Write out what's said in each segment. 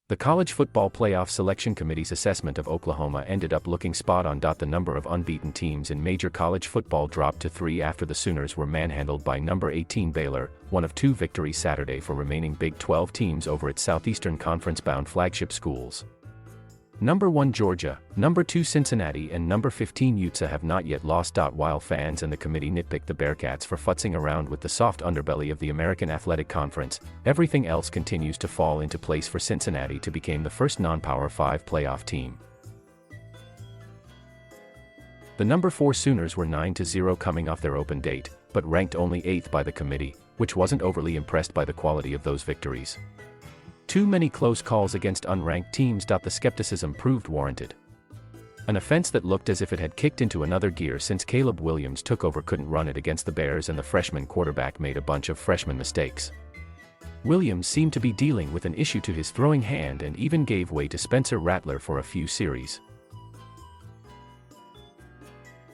The College Football Playoff Selection Committee's assessment of Oklahoma ended up looking spot on. The number of unbeaten teams in major college football dropped to 3 after the Sooners were manhandled by number 18 Baylor, one of 2 victories Saturday for remaining Big 12 teams over its Southeastern Conference-bound flagship schools. Number 1 Georgia, number 2 Cincinnati and number 15 UTSA have not yet lost. While fans and the committee nitpicked the Bearcats for futzing around with the soft underbelly of the American Athletic Conference, everything else continues to fall into place for Cincinnati to become the first non-Power 5 playoff team. The number 4 Sooners were 9-0 coming off their open date, but ranked only 8th by the committee, which wasn't overly impressed by the quality of those victories. Too many close calls against unranked teams. The skepticism proved warranted. An offense that looked as if it had kicked into another gear since Caleb Williams took over couldn't run it against the Bears, and the freshman quarterback made a bunch of freshman mistakes. Williams seemed to be dealing with an issue to his throwing hand and even gave way to Spencer Rattler for a few series.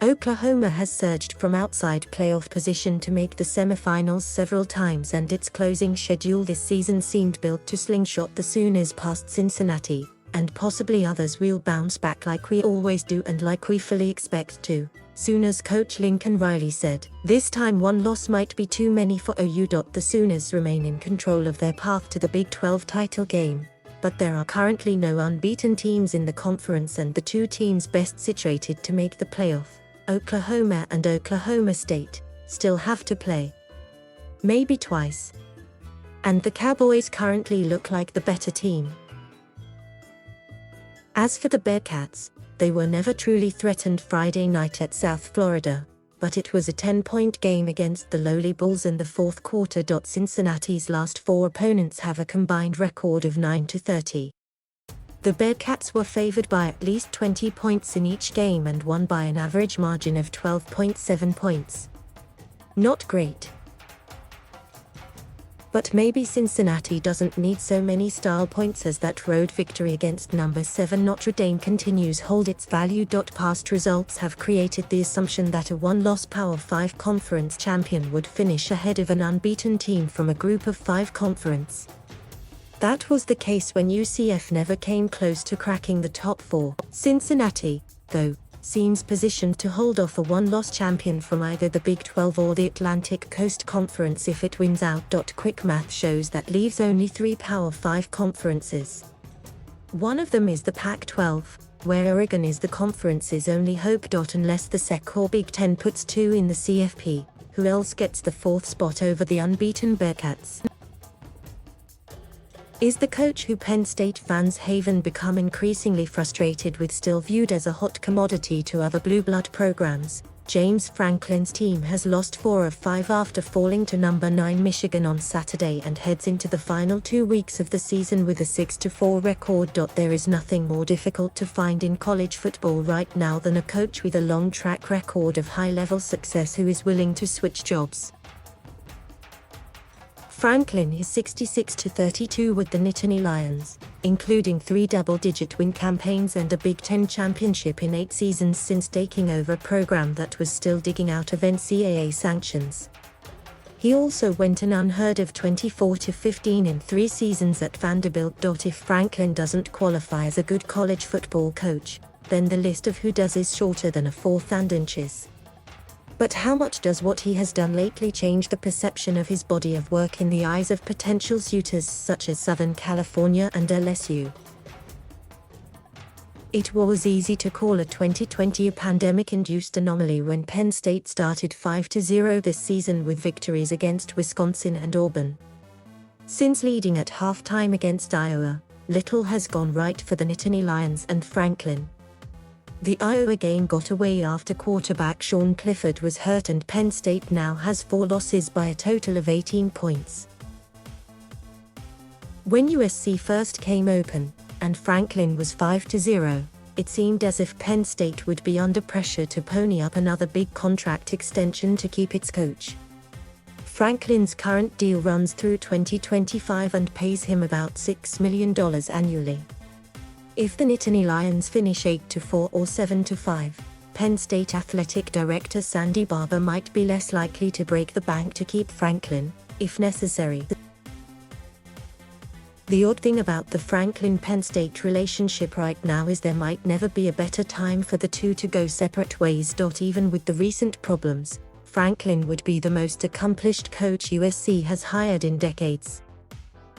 Oklahoma has surged from outside playoff position to make the semifinals several times, and its closing schedule this season seemed built to slingshot the Sooners past Cincinnati, and possibly others. We'll bounce back like we always do and like we fully expect to, Sooners coach Lincoln Riley said. This time one loss might be too many for OU. The Sooners remain in control of their path to the Big 12 title game, but there are currently no unbeaten teams in the conference, and the 2 teams best situated to make the playoff, Oklahoma and Oklahoma State, still have to play. Maybe twice. And the Cowboys currently look like the better team. As for the Bearcats, they were never truly threatened Friday night at South Florida, but it was a 10-point game against the lowly Bulls in the fourth quarter. Cincinnati's last 4 opponents have a combined record of 9-30. The Bearcats were favored by at least 20 points in each game and won by an average margin of 12.7 points. Not great. But maybe Cincinnati doesn't need so many style points as that road victory against number 7 Notre Dame continues hold its value. Past results have created the assumption that a one-loss Power 5 conference champion would finish ahead of an unbeaten team from a group of 5 conference. That was the case when UCF never came close to cracking the top 4. Cincinnati, though, seems positioned to hold off a one-loss champion from either the Big 12 or the Atlantic Coast Conference if it wins out. Quick math shows that leaves only 3 Power 5 conferences. One of them is the Pac-12, where Oregon is the conference's only hope. Unless the SEC or Big 10 puts 2 in the CFP, who else gets the 4th spot over the unbeaten Bearcats? Is the coach who Penn State fans haven become increasingly frustrated with still viewed as a hot commodity to other blue blood programs? James Franklin's team has lost 4 of 5 after falling to number 9 Michigan on Saturday and heads into the final 2 weeks of the season with a 6-4 record. There is nothing more difficult to find in college football right now than a coach with a long track record of high-level success who is willing to switch jobs. Franklin is 66-32 with the Nittany Lions, including 3 double-digit win campaigns and a Big 10 championship in 8 seasons since taking over a program that was still digging out of NCAA sanctions. He also went an unheard of 24-15 in 3 seasons at Vanderbilt. If Franklin doesn't qualify as a good college football coach, then the list of who does is shorter than a 4th and inches. But how much does what he has done lately change the perception of his body of work in the eyes of potential suitors such as Southern California and LSU? It was easy to call a 2020 a pandemic-induced anomaly when Penn State started 5-0 this season with victories against Wisconsin and Auburn. Since leading at halftime against Iowa, little has gone right for the Nittany Lions and Franklin. The Iowa game got away after quarterback Sean Clifford was hurt, and Penn State now has 4 losses by a total of 18 points. When USC first came open, and Franklin was 5-0, it seemed as if Penn State would be under pressure to pony up another big contract extension to keep its coach. Franklin's current deal runs through 2025 and pays him about $6 million annually. If the Nittany Lions finish 8-4 or 7-5, Penn State Athletic Director Sandy Barber might be less likely to break the bank to keep Franklin, if necessary. The odd thing about the Franklin-Penn State relationship right now is there might never be a better time for the two to go separate ways. Even with the recent problems, Franklin would be the most accomplished coach USC has hired in decades.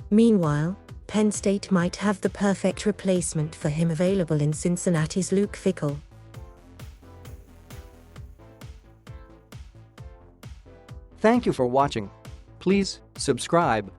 Meanwhile, Penn State might have the perfect replacement for him available in Cincinnati's Luke Fickell. Thank you for watching. Please subscribe.